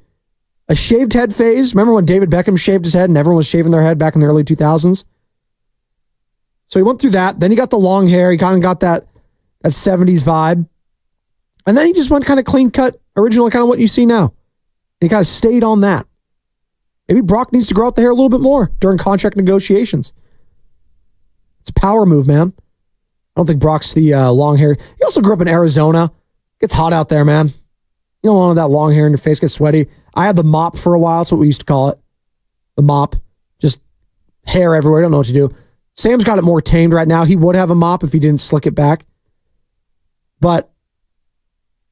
shaved head phase. Remember when David Beckham shaved his head and everyone was shaving their head back in the early 2000s? So he went through that. Then he got the long hair. He kind of got that 70s vibe. And then he just went kind of clean cut, original, kind of what you see now. And he kind of stayed on that. Maybe Brock needs to grow out the hair a little bit more during contract negotiations. It's a power move, man. I don't think Brock's the long hair. He also grew up in Arizona. It gets hot out there, man. You don't want that long hair in your face, get sweaty. I had the mop for a while. That's what we used to call it. The mop. Just hair everywhere. I don't know what to do. Sam's got it more tamed right now. He would have a mop if he didn't slick it back. But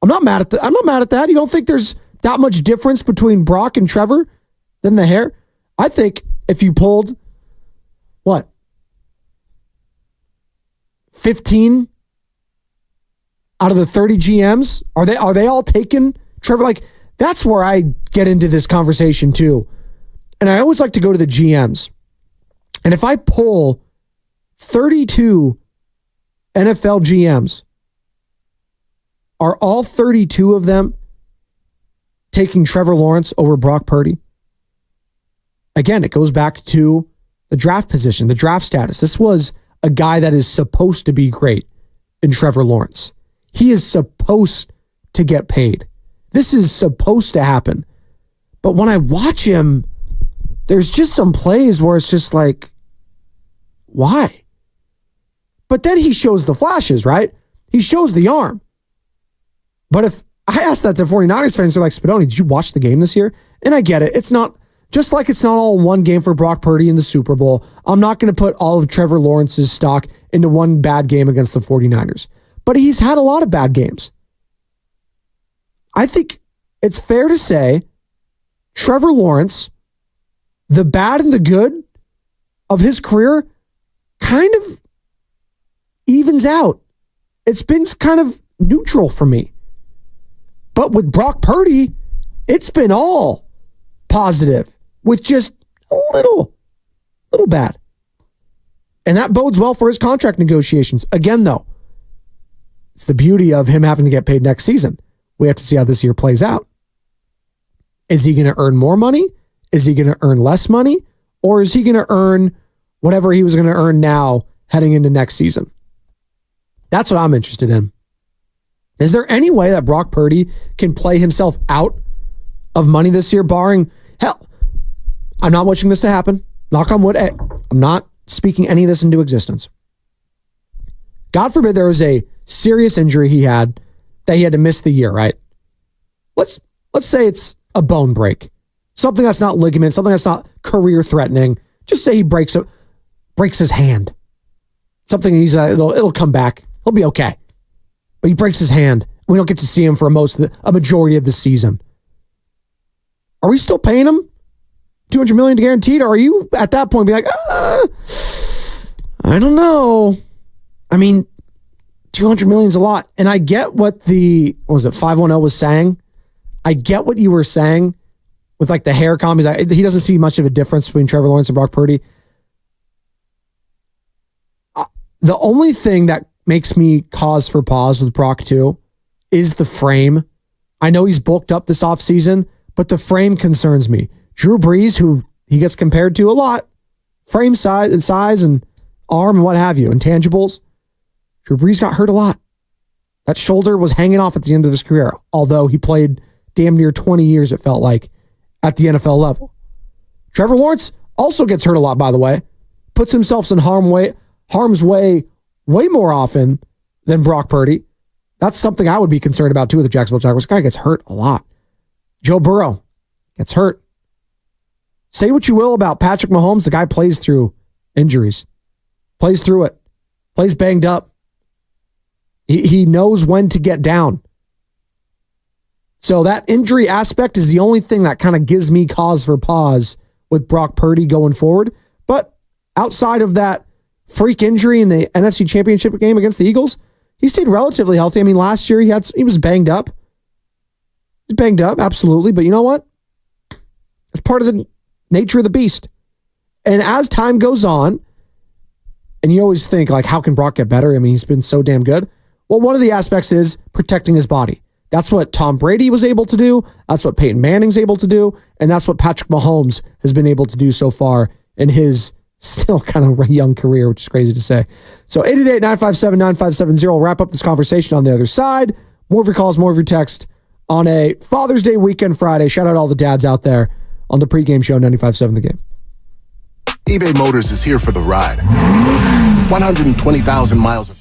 I'm not mad at that. I'm not mad at that. You don't think there's that much difference between Brock and Trevor than the hair? I think if you pulled, 15 out of the 30 GMs, are they all taking Trevor? Like, that's where I get into this conversation too. And I always like to go to the GMs. And if I pull 32 NFL GMs, are all 32 of them taking Trevor Lawrence over Brock Purdy? Again, it goes back to the draft position, the draft status. This was a guy that is supposed to be great in Trevor Lawrence. He is supposed to get paid. This is supposed to happen. But when I watch him, there's just some plays where it's just like, why? But then he shows the flashes, right? He shows the arm. But if I asked that to 49ers fans, they're like, Spadoni, did you watch the game this year? And I get it. It's not, just like it's not all one game for Brock Purdy in the Super Bowl. I'm not going to put all of Trevor Lawrence's stock into one bad game against the 49ers. But he's had a lot of bad games. I think it's fair to say Trevor Lawrence, the bad and the good of his career, kind of evens out. It's been kind of neutral for me. But with Brock Purdy, it's been all positive with just a little bad. And that bodes well for his contract negotiations. Again, though, it's the beauty of him having to get paid next season. We have to see how this year plays out. Is he going to earn more money? Is he going to earn less money? Or is he going to earn whatever he was going to earn now heading into next season? That's what I'm interested in. Is there any way that Brock Purdy can play himself out of money this year, barring, hell, I'm not wishing this to happen. Knock on wood. I'm not speaking any of this into existence. God forbid there was a serious injury he had that he had to miss the year, right? Let's say it's a bone break. Something that's not ligament, something that's not career threatening. Just say he breaks his hand. Something it'll come back. He'll be okay. But he breaks his hand. We don't get to see him for a majority of the season. Are we still paying him $200 million guaranteed? Or are you at that point be like, I don't know. I mean, $200 million is a lot. And I get what 510 was saying. I get what you were saying with like the hair comb. He doesn't see much of a difference between Trevor Lawrence and Brock Purdy. The only thing that makes me cause for pause with Brock too is the frame. I know he's bulked up this offseason, but the frame concerns me. Drew Brees, who he gets compared to a lot, frame size and arm and what have you, intangibles. Drew Brees got hurt a lot. That shoulder was hanging off at the end of his career, although he played damn near 20 years, it felt like, at the NFL level. Trevor Lawrence also gets hurt a lot, by the way. Puts himself in harm's way way more often than Brock Purdy. That's something I would be concerned about too with the Jacksonville Jaguars. This guy gets hurt a lot. Joe Burrow gets hurt. Say what you will about Patrick Mahomes. The guy plays through injuries. Plays through it. Plays banged up. He knows when to get down. So that injury aspect is the only thing that kind of gives me cause for pause with Brock Purdy going forward. But outside of that freak injury in the NFC Championship game against the Eagles, he stayed relatively healthy. I mean, last year he was banged up. He's banged up, absolutely. But you know what? It's part of the nature of the beast. And as time goes on, and you always think, like, how can Brock get better? I mean, he's been so damn good. Well, one of the aspects is protecting his body. That's what Tom Brady was able to do. That's what Peyton Manning's able to do. And that's what Patrick Mahomes has been able to do so far in his still kind of young career, which is crazy to say. So 888-957-9570. We'll wrap up this conversation on the other side. More of your calls, more of your text on a Father's Day weekend Friday. Shout out to all the dads out there on the pregame show, 95.7 The Game. eBay Motors is here for the ride. 120,000 miles of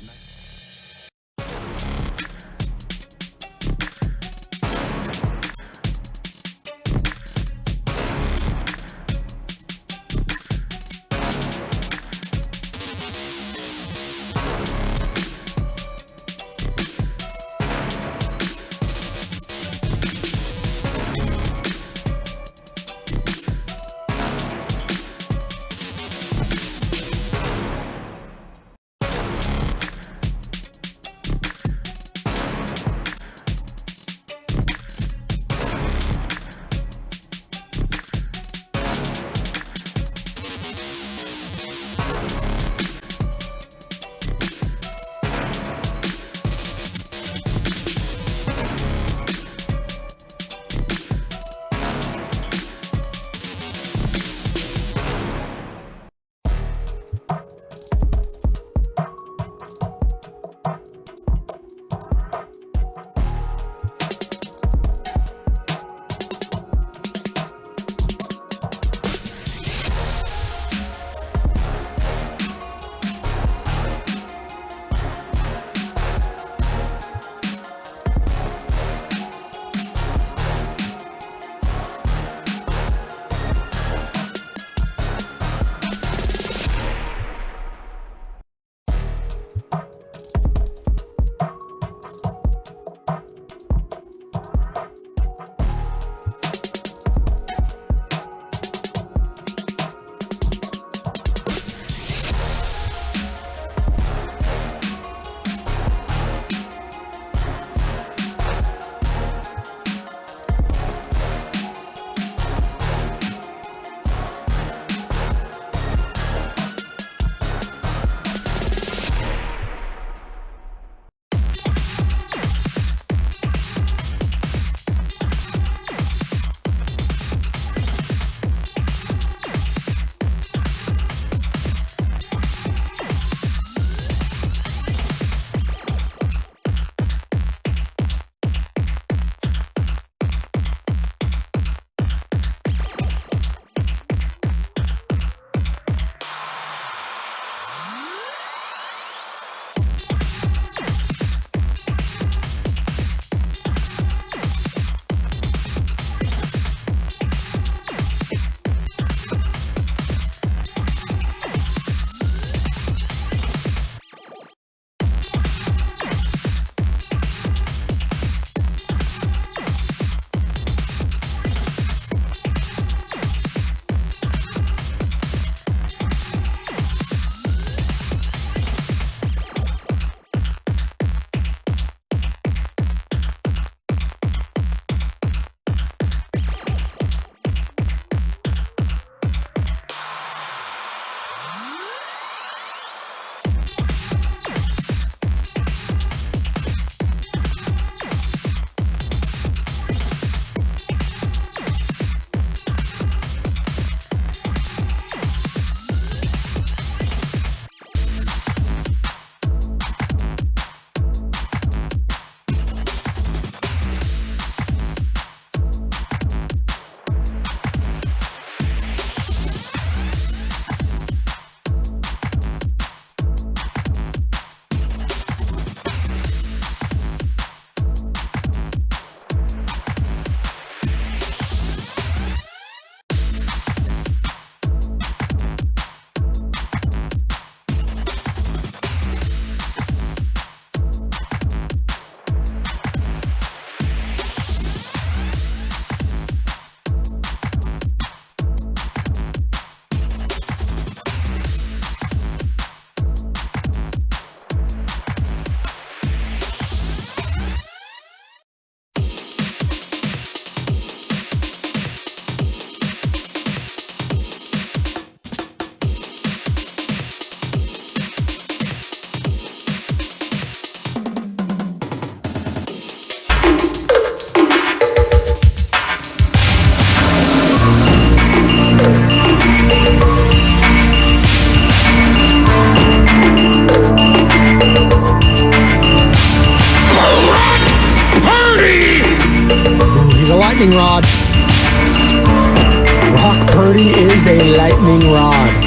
Purdy is a lightning rod.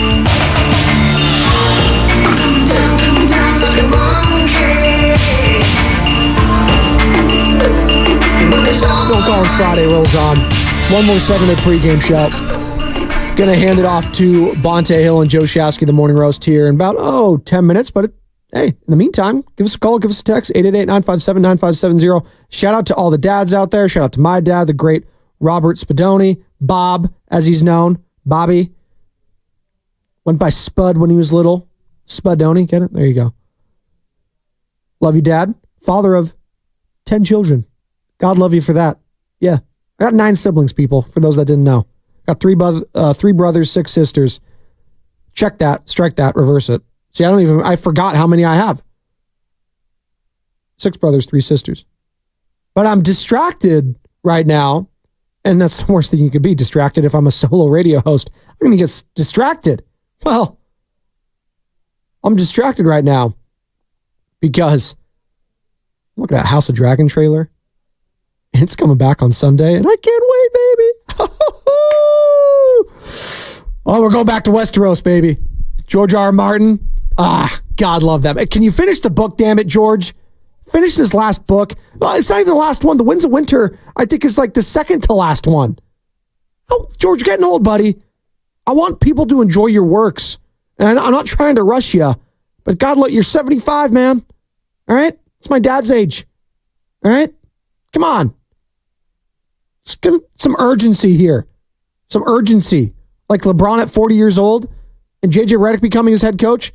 Phil Collins Friday rolls on. One more segment of the pregame show. Gonna hand it off to Bonte Hill and Joe Shasky, the morning roast here in about, 10 minutes. But hey, in the meantime, give us a call, give us a text, 888-957-9570. Shout out to all the dads out there. Shout out to my dad, the great Robert Spadoni. Bob, as he's known. Bobby. Went by Spud when he was little. Spadoni, get it? There you go. Love you, Dad. Father of 10 children. God love you for that. Yeah. I got 9 siblings, people, for those that didn't know. Got 3 brothers, 6 sisters. Check that, strike that, reverse it. See, I forgot how many I have. 6 brothers, 3 sisters. But I'm distracted right now, and that's the worst thing you could be, distracted if I'm a solo radio host. I'm going to get distracted. Well, I'm distracted right now because I'm looking at House of Dragon trailer. And it's coming back on Sunday, and I can't wait, baby. Oh, we're going back to Westeros, baby. George R. R. Martin. God love that. Can you finish the book, damn it, George? Finish this last book. Well, it's not even the last one. The Winds of Winter, I think, is like the second to last one. Oh, George, you're getting old, buddy. I want people to enjoy your works. And I'm not trying to rush you, but God, look, you're 75, man. All right? It's my dad's age. All right? Come on. It's some urgency here. Some urgency. Like LeBron at 40 years old and JJ Redick becoming his head coach.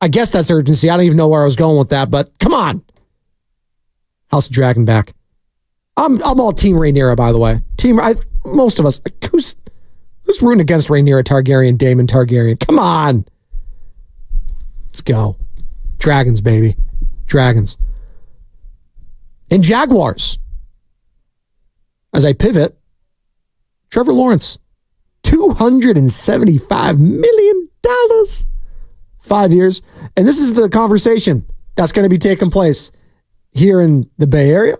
I guess that's urgency. I don't even know where I was going with that, but come on. House of Dragon back. I'm all Team Rhaenyra, by the way. Most of us. Who's rooting against Rhaenyra Targaryen, Daemon Targaryen? Come on. Let's go. Dragons, baby. Dragons. And Jaguars. As I pivot, Trevor Lawrence, $275 million. 5 years. And this is the conversation that's going to be taking place here in the Bay Area.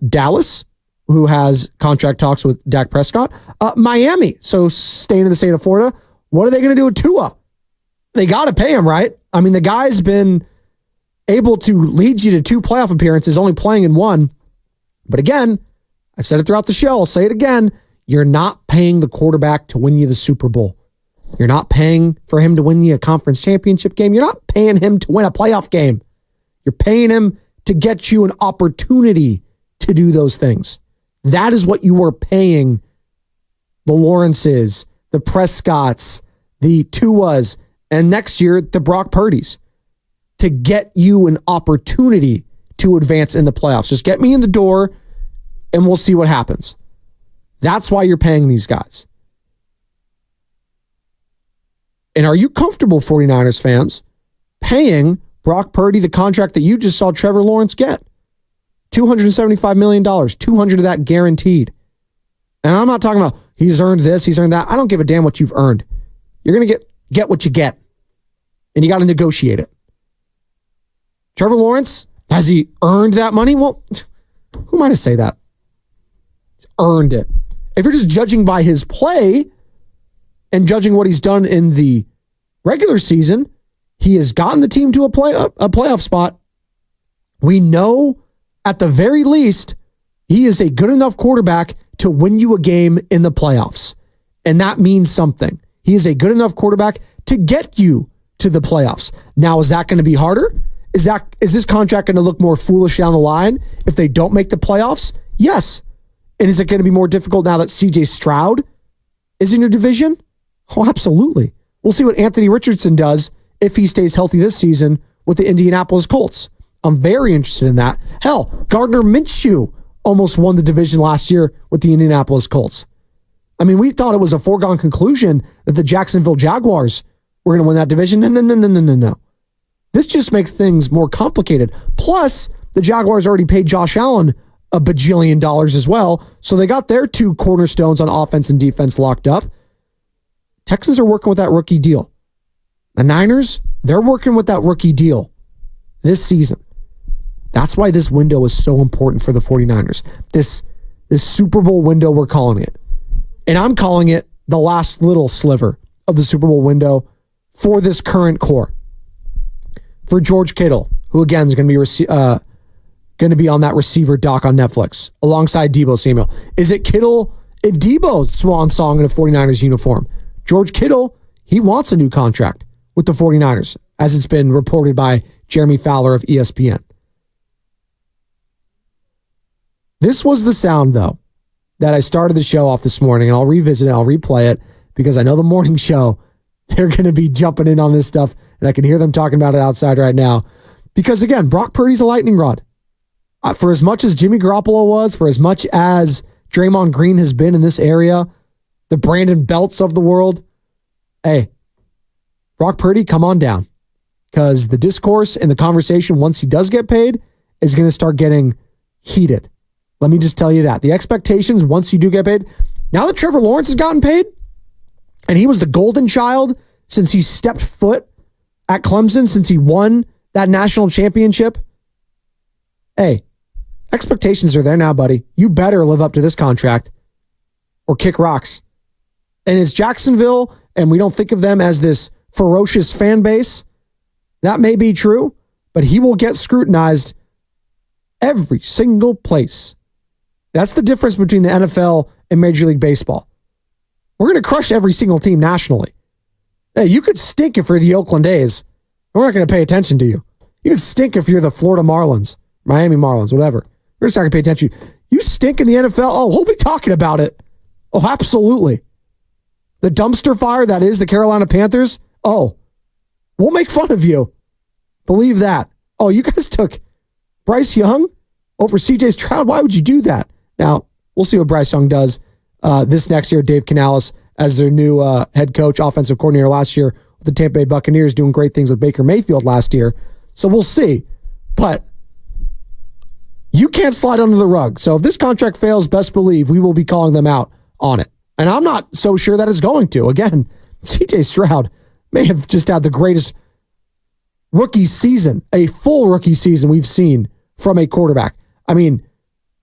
Dallas, who has contract talks with Dak Prescott. Miami, so staying in the state of Florida. What are they going to do with Tua? They got to pay him, right? I mean, the guy's been able to lead you to 2 playoff appearances, only playing in 1. But again, I said it throughout the show. I'll say it again. You're not paying the quarterback to win you the Super Bowl. You're not paying for him to win you a conference championship game. You're not paying him to win a playoff game. You're paying him to get you an opportunity to do those things. That is what you are paying the Lawrences, the Prescotts, the Tuas, and next year, the Brock Purdys, to get you an opportunity to advance in the playoffs. Just get me in the door and we'll see what happens. That's why you're paying these guys. And are you comfortable, 49ers fans, paying Brock Purdy the contract that you just saw Trevor Lawrence get? $275 million, 200 of that guaranteed. And I'm not talking about he's earned this, he's earned that. I don't give a damn what you've earned. You're going to get what you get. And you got to negotiate it. Trevor Lawrence, has he earned that money? Well, who am I to say that? He's earned it. If you're just judging by his play and judging what he's done in the regular season, he has gotten the team to a playoff spot. We know at the very least he is a good enough quarterback to win you a game in the playoffs. And that means something. He is a good enough quarterback to get you to the playoffs. Now, is that going to be harder? Is this contract going to look more foolish down the line if they don't make the playoffs? Yes. And is it going to be more difficult now that CJ Stroud is in your division? Oh, absolutely. We'll see what Anthony Richardson does if he stays healthy this season with the Indianapolis Colts. I'm very interested in that. Hell, Gardner Minshew almost won the division last year with the Indianapolis Colts. I mean, we thought it was a foregone conclusion that the Jacksonville Jaguars were going to win that division. No. This just makes things more complicated. Plus, the Jaguars already paid Josh Allen $1 bajillion as well, so they got their 2 cornerstones on offense and defense locked up. Texans are working with that rookie deal. The Niners, they're working with that rookie deal this season. That's why this window is so important for the 49ers. This Super Bowl window, we're calling it. And I'm calling it the last little sliver of the Super Bowl window for this current core. For George Kittle, who again is going to be on that receiver doc on Netflix alongside Deebo Samuel. Is it Kittle and Deebo's swan song in a 49ers uniform? George Kittle, he wants a new contract with the 49ers, as it's been reported by Jeremy Fowler of ESPN. This was the sound, though, that I started the show off this morning, and I'll revisit it, I'll replay it, because I know the morning show, they're going to be jumping in on this stuff, and I can hear them talking about it outside right now. Because, again, Brock Purdy's a lightning rod. For as much as Jimmy Garoppolo was, for as much as Draymond Green has been in this area, the Brandon Belts of the world, hey, Brock Purdy, come on down. Because the discourse and the conversation, once he does get paid, is going to start getting heated. Let me just tell you that. The expectations, once you do get paid, now that Trevor Lawrence has gotten paid, and he was the golden child since he stepped foot at Clemson, since he won that national championship, hey, expectations are there now, buddy. You better live up to this contract or kick rocks. And it's Jacksonville, and we don't think of them as this ferocious fan base. That may be true, but he will get scrutinized every single place. That's the difference between the NFL and Major League Baseball. We're going to crush every single team nationally. Hey, you could stink if you're the Oakland A's. We're not going to pay attention to you. You could stink if you're the Florida Marlins, Miami Marlins, whatever. We're just not going to pay attention to you. You stink in the NFL? Oh, we'll be talking about it. Oh, absolutely. The dumpster fire that is the Carolina Panthers? Oh, we'll make fun of you. Believe that. Oh, you guys took Bryce Young over CJ Stroud? Why would you do that? Now, we'll see what Bryce Young does this next year. Dave Canales as their new head coach, offensive coordinator last year with the Tampa Bay Buccaneers, doing great things with Baker Mayfield last year. So we'll see. But you can't slide under the rug. So if this contract fails, best believe we will be calling them out on it. And I'm not so sure that it's going to. Again, CJ Stroud may have just had the greatest rookie season, a full rookie season we've seen from a quarterback. I mean,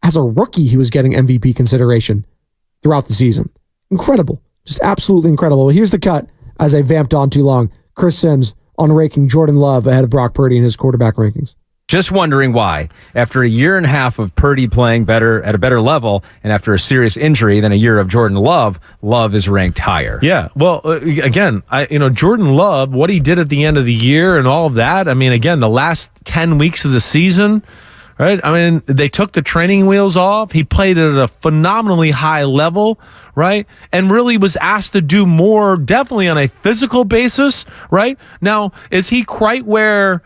as a rookie, he was getting MVP consideration throughout the season. Incredible. Just absolutely incredible. Well, here's the cut as I vamped on too long. Chris Sims on ranking Jordan Love ahead of Brock Purdy in his quarterback rankings. Just wondering why, after a year and a half of Purdy playing better at a better level, and after a serious injury than a year of Jordan Love, Love is ranked higher. Yeah, well, again, Jordan Love, what he did at the end of the year and all of that. I mean, again, the last 10 weeks of the season, right? I mean, they took the training wheels off. He played at a phenomenally high level, right? And really was asked to do more, definitely on a physical basis, right? Now, is he quite where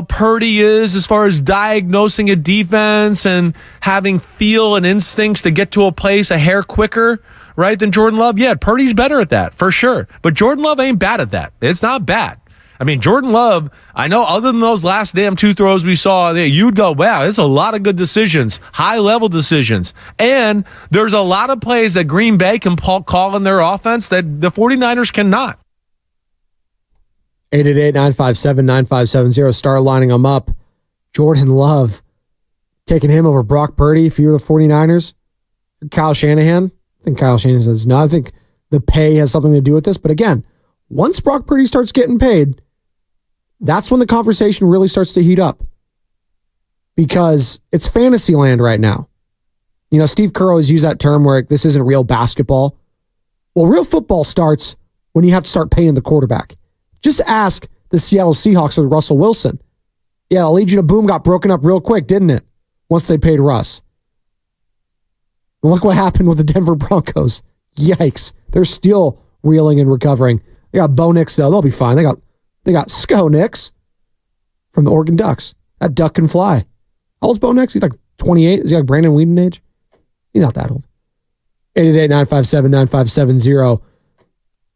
Purdy is as far as diagnosing a defense and having feel and instincts to get to a place a hair quicker, right, than Jordan Love? Yeah, Purdy's better at that, for sure. But Jordan Love ain't bad at that. It's not bad. I mean, Jordan Love, I know other than those last damn two throws we saw there, you'd go, wow, there's a lot of good decisions, high-level decisions. And there's a lot of plays that Green Bay can call in their offense that the 49ers cannot. 888-957-9570. Star lining them up. Jordan Love taking him over Brock Purdy if you're the 49ers. Kyle Shanahan. I think Kyle Shanahan says no. I think the pay has something to do with this. But again, once Brock Purdy starts getting paid, that's when the conversation really starts to heat up. Because it's fantasy land right now. Steve Kerr always used that term where this isn't real basketball. Well, real football starts when you have to start paying the quarterback. Just ask the Seattle Seahawks with Russell Wilson. Yeah, the Legion of Boom got broken up real quick, didn't it? Once they paid Russ. Look what happened with the Denver Broncos. Yikes. They're still reeling and recovering. They got Bo Nix, though. They'll be fine. They got Sko Nix from the Oregon Ducks. That duck can fly. How old's Bo Nix? He's like 28. Is he like Brandon Whedon age? He's not that old. 888-957-9570.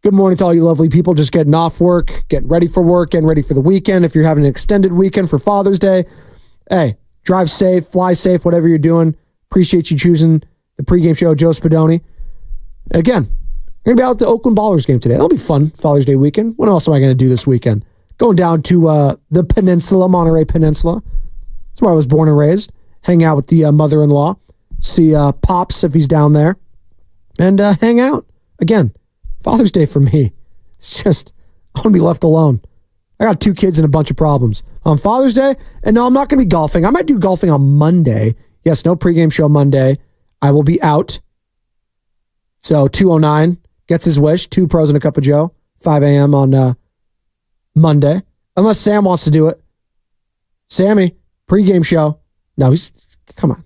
Good morning to all you lovely people just getting off work, getting ready for work, getting ready for the weekend. If you're having an extended weekend for Father's Day, hey, drive safe, fly safe, whatever you're doing. Appreciate you choosing the pregame show, Joe Spadoni. Again, we're going to be out at the Oakland Ballers game today. That'll be fun, Father's Day weekend. What else am I going to do this weekend? Going down to the Peninsula, Monterey Peninsula. That's where I was born and raised. Hang out with the mother-in-law. See Pops if he's down there. And hang out. Again, Father's Day for me, it's just, I want to be left alone. I got 2 kids and a bunch of problems. On Father's Day, and no, I'm not going to be golfing. I might do golfing on Monday. Yes, no pregame show Monday. I will be out. So 209 gets his wish. 2 pros and a cup of Joe. 5 a.m. on Monday. Unless Sam wants to do it. Sammy, pregame show. No, come on.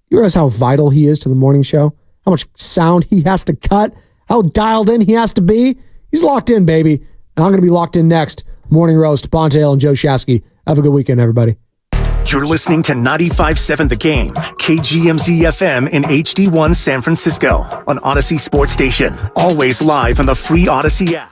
You realize how vital he is to the morning show? How much sound he has to cut? How dialed in he has to be? He's locked in, baby. And I'm going to be locked in next. Morning Roast, Bontail and Joe Shasky. Have a good weekend, everybody. You're listening to 95.7 The Game, KGMZ FM in HD1 San Francisco on Odyssey Sports Station. Always live on the free Odyssey app.